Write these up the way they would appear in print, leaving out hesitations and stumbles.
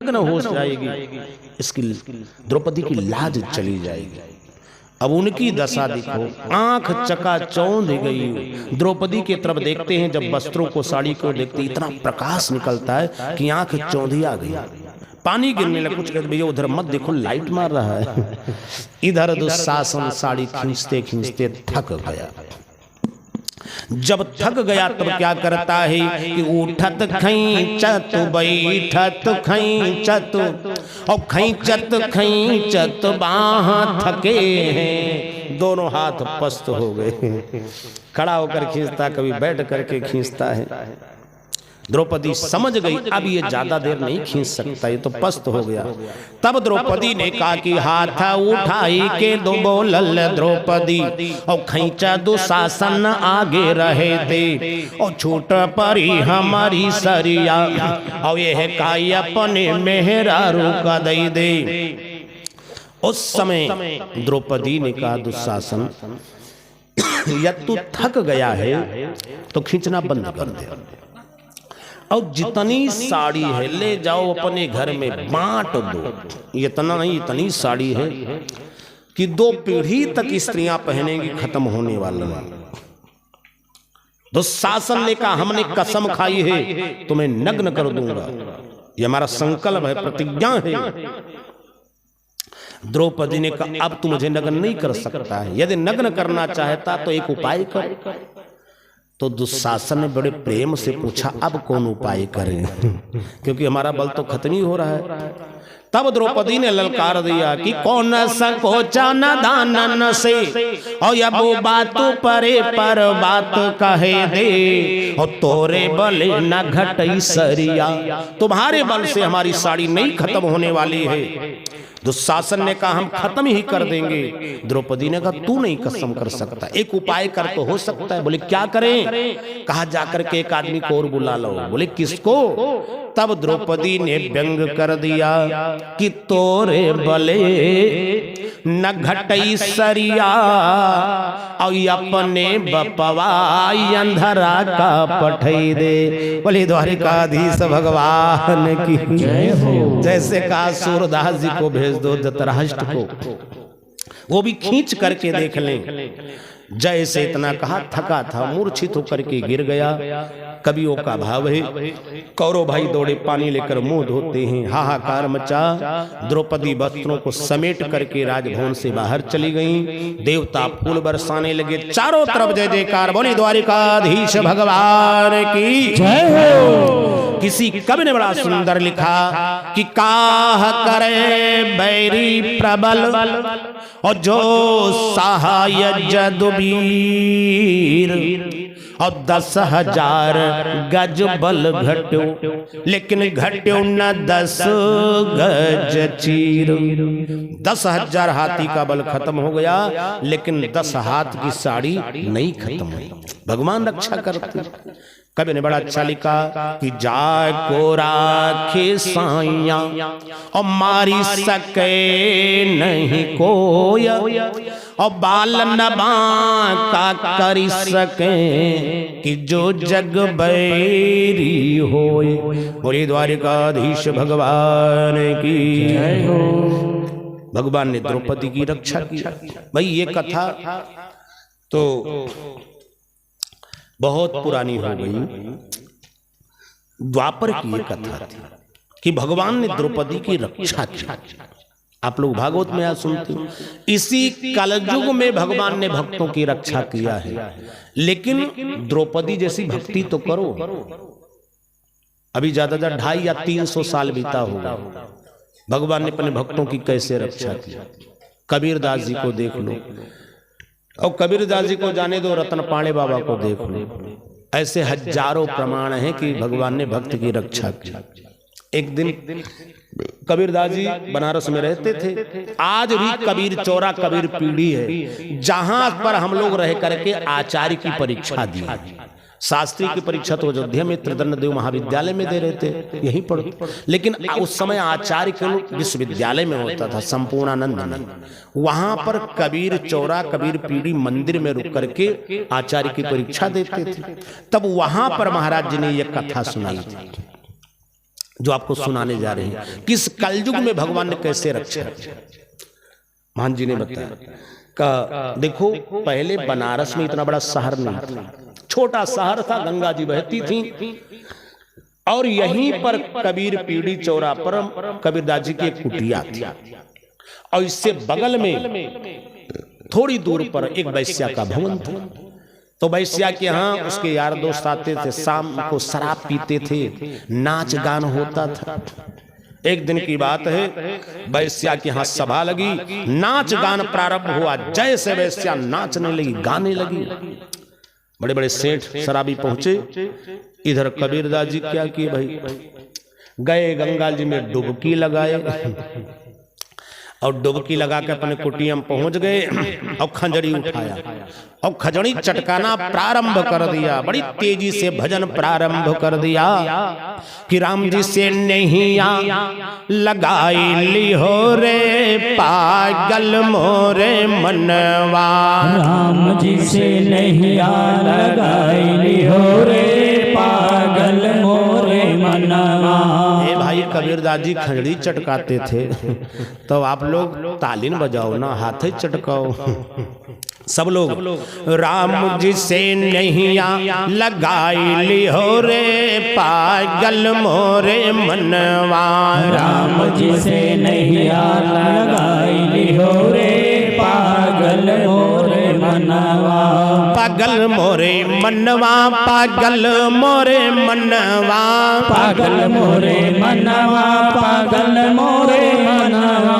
नग्न हो जाएगी, इसकी द्रौपदी की लाज चली जाएगी। अब उनकी दशा देखो, आंख चकाचौंध गई। द्रौपदी की तरफ देखते हैं, जब वस्त्रों को, साड़ी को देखते, इतना प्रकाश निकलता है कि आंख चौंधिया गई, पानी गिरने लगा। कुछ कहते भैया उधर मत देखो, लाइट मार रहा है। इधर दुशासन साड़ी खींचते खींचते थक गया। जब थक गया तब क्या करता है कि उठत खींचत बैठत खींचत और खींचत बाह थके हैं, दोनों हाथ पस्त हो गए। खड़ा होकर खींचता, कभी बैठ करके खींचता है। द्रौपदी समझ गई अब ये ज्यादा देर नहीं खींच सकता, ये तो पस्त हो गया। तब द्रौपदी ने कहा कि हाथ उठाई के दो बोलल द्रौपदी और खींचा दुशासन आगे रहे थे और छूट परी हमारी सरिया और यह काई अपने मेहरारू का दई दे। उस समय द्रौपदी ने कहा दुशासन या तू थक गया है तो खींचना बंद कर दे और जितनी साड़ी है ले जाओ अपने घर में बांट दो। इतना नहीं, इतनी साड़ी है कि 2 पीढ़ी तक स्त्रियां पहनेंगी, खत्म होने वाला नहीं। दुशासन ने कहा हमने कसम खाई है तुम्हें नग्न कर दूंगा, ये हमारा संकल्प है, प्रतिज्ञा है। द्रौपदी ने कहा अब तू मुझे नग्न नहीं कर सकता है, यदि नग्न करना चाहता तो एक उपाय कर। तो दुशासन ने बड़े प्रेम से पूछा अब कौन उपाय करें, क्योंकि हमारा बल तो खत्म ही हो रहा है। तब द्रौपदी ने ललकार दिया कि कौन संकोचा न दानन से और अब वो बात परे पर बात कहे दे और तोरे बले न घटई सरिया, तुम्हारे बल से हमारी साड़ी नहीं खत्म होने वाली है। दुशासन ने कहा हम खत्म ही कर देंगे। द्रौपदी ने कहा तू नहीं कसम कर सकता, एक उपाय कर तो हो सकता है। बोले क्या करें? कहा जाकर के एक आदमी को और बुला लो। बोले किसको? तब द्रौपदी ने व्यंग कर दिया कि तोरे बले न घटई सरिया और अपने बपवाई अंधरा का पठई दे। बोले द्वारिकाधीश भगवान की जय हो। जैसे कहा सूरदास जी को भेज दो धृतराष्ट्र को, वो भी खींच करके देख लें। जैसे इतना कहा थका था, मूर्छित होकर के गिर गया। कवियों का भाव है कौरव भाई दौड़े पानी लेकर मुंह धोते हैं, हाहाकार मचा। द्रौपदी वस्त्रों को समेट करके राजभवन से बाहर चली गईं। देवता फूल बरसाने लगे, चारों तरफ जय जयकार। बोली द्वारिकाधीश भगवान की जय हो। किसी कवि ने बड़ा सुंदर लिखा कि काह करे बैरी प्रबल और जो सहाय जदुबीर और 10,000 गज बल घट्यो लेकिन घट्यो न 10 गज चीर। 10,000 हाथी का बल खत्म हो गया लेकिन 10 हाथ की साड़ी नहीं खत्म हुई। भगवान रक्षा करते। कवि ने बड़ा अच्छा लिखा कि जाय को राखे साइया और मारी सके नहीं कोय और बाल नबा का करी सके कि जो जग बैरी होए। बोले द्वारिकाधीश भगवान की जय हो। भगवान ने द्रौपदी की रक्षा की। भाई ये कथा तो बहुत पुरानी हो गई। द्वापर की ये कथा थी कि भगवान ने द्रौपदी की रक्षा की। आप लोग भागवत में आज सुनते हो। इसी कलयुग में भगवान ने भक्तों की रक्षा किया है। लेकिन द्रौपदी जैसी भक्ति तो करो। अभी ज्यादा 250 या 300 साल बीता होगा, भगवान ने अपने भक्तों की कैसे रक्षा की। कबीरदास जी को देख लो और कबीरदास जी को जाने दो, रतन पाणे बाबा को देख लो। ऐसे हजारों प्रमाण हैं कि भगवान ने भक्त की रक्षा की। एक दिन कबीरदास जी बनारस में रहते थे। आज भी कबीर चौरा कबीर पीढ़ी है जहां पर हम लोग रह करके आचार्य की परीक्षा दी। शास्त्री की परीक्षा तो अयोध्या में त्रिदंडदेव महाविद्यालय में दे रहे थे, यहीं पढ़ो। लेकिन उस समय आचार्य के विश्वविद्यालय में होता था, संपूर्णानंद में। वहां पर कबीर चौरा कबीर पीढ़ी मंदिर में रुक करके आचार्य की परीक्षा देते थे। तब वहां पर महाराज जी ने यह कथा सुनाई थी। जो आपको सुनाने जा रहे हैं। किस कलयुग में भगवान ने कैसे रक्षा महान जी ने बताया का देखो, पहले बनारस में इतना बड़ा शहर नहीं था, छोटा शहर था, गंगा जी बहती थी और यहीं पर कबीर पीढ़ी चौरा पर कबीरदास जी की एक कुटिया थी और इससे बगल में थोड़ी दूर पर एक वैश्या का भवन था। तो वैश्या के यहाँ उसके यार दोस्त आते थे, शाम को शराब पीते थे, नाच गान होता था। एक दिन की बात है, वैश्या के यहाँ सभा लगी, नाच गान प्रारंभ हुआ। जैसे वैश्या नाचने लगी, गाने लगी, बड़े बड़े सेठ शराबी पहुंचे। इधर कबीरदास जी क्या किए भाई, गए गंगा जी में डुबकी लगाए और डुबकी लगा के अपने कुटिया में पहुंच गए और खंजड़ी उठाया और खंजड़ी चटकाना प्रारंभ कर दिया। बड़ी तेजी से भजन प्रारंभ कर दिया कि राम जी से नैया लगाई ली हो रे पागल मोरे मनवा, राम जी से नैया लगाई ली हो रे पागल मोरे मनवा। ए भाई, कबीरदास जी खंजड़ी चटकाते थे तो आप लोग तालीन बजाओ ना, हाथ ही चटकाओ। सब लोग राम जी से नैया लगाई ली हो रे पागल मोरे मनवा, राम जी से नैया लगाई ली हो रे पागल मोरे मनवा, पागल मोरे मनवा, पागल मोरे मनवा, पागल मोरे मनवा, पागल मोरे मनवा।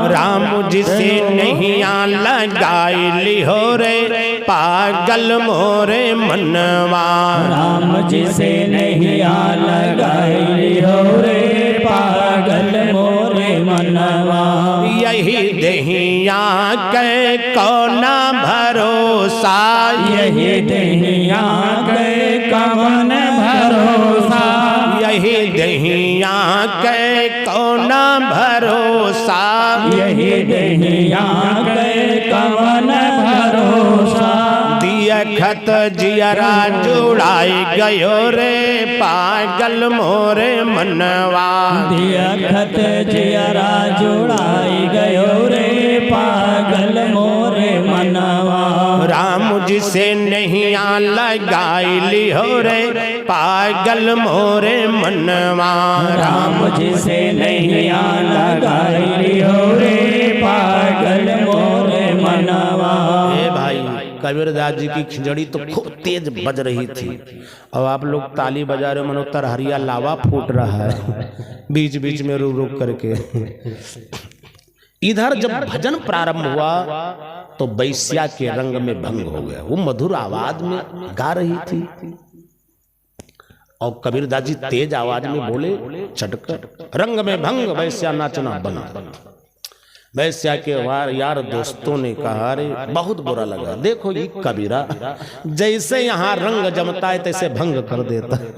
राम जी से नैया लगाई ली हो रे पागल मोरे मनवा, राम जी से नैया लगाई ली हो रे पागल मोरे मनवा। यही दहिया के कौना भरोसा, यही दहिया के कवन भरोसा, यही दहिया के कौना भरोसा, यही दहिया के कवन भरोसा। दिया खत जियरा जुड़ाई गयो रे पागल मोरे मनवा, दिया खत जियरा जुड़ाई गयो रे पागल मोरे मनवा, राम जी से नैया लगाई ली हो रे पागल मोरे मनवा, राम जी से नैया लगाई ली हो रे पागल मोरे मनवा। ए भाई, कबीरदास जी की खिचड़ी तो खूब तेज बज रही थी और आप लोग ताली बजा रहे हो, मनो तरहरिया लावा फूट रहा है बीच बीच में रुक रुक करके। इधर जब भजन प्रारंभ हुआ तो वैश्या के रंग में भंग हो गया। वो मधुर आवाज में गा रही थी और कबीरदास जी तेज आवाज में बोले, चटकर रंग में भंग, वैश्या नाचना बंद। वैश्या के यार दोस्तों ने कहा, अरे बहुत बुरा लगा, देखो ये कबीरा जैसे यहाँ रंग जमता है तैसे भंग कर देता है,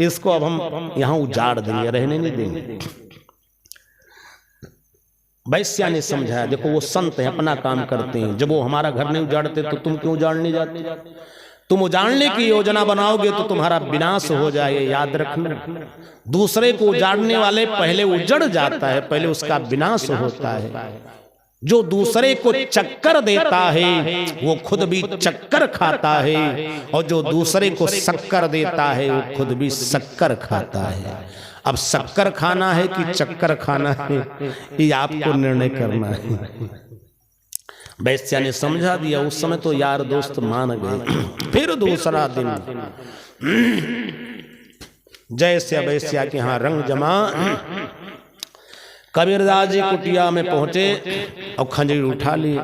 इसको अब हम यहाँ उजाड़ देंगे, रहने नहीं देंगे। वैश्या ने समझाया, देखो वो संत है, अपना काम करते हैं, जब वो हमारा घर नहीं उजाड़ते तो तुम क्यों उजाड़ने जाते? तुम उजाड़ने की योजना बनाओगे तो तुम्हारा विनाश हो जाए, याद रखना। दूसरे को उजाड़ने वाले पहले उजड़ जाता है, पहले उसका विनाश होता है। जो दूसरे को चक्कर देता है वो खुद भी चक्कर खाता है, और जो दूसरे को शक्कर देता है वो खुद भी शक्कर खाता है। अब शक्कर खाना है कि चक्कर खाना है, ये आपको निर्णय करना है। वैश्या ने समझा दिया। उस समय तो यार दोस्त मान गए। फिर दूसरा दिन जैसे वैश्या के यहाँ रंग जमा, कबीरदास जी कुटिया में पहुंचे और खंजरी उठा लिए।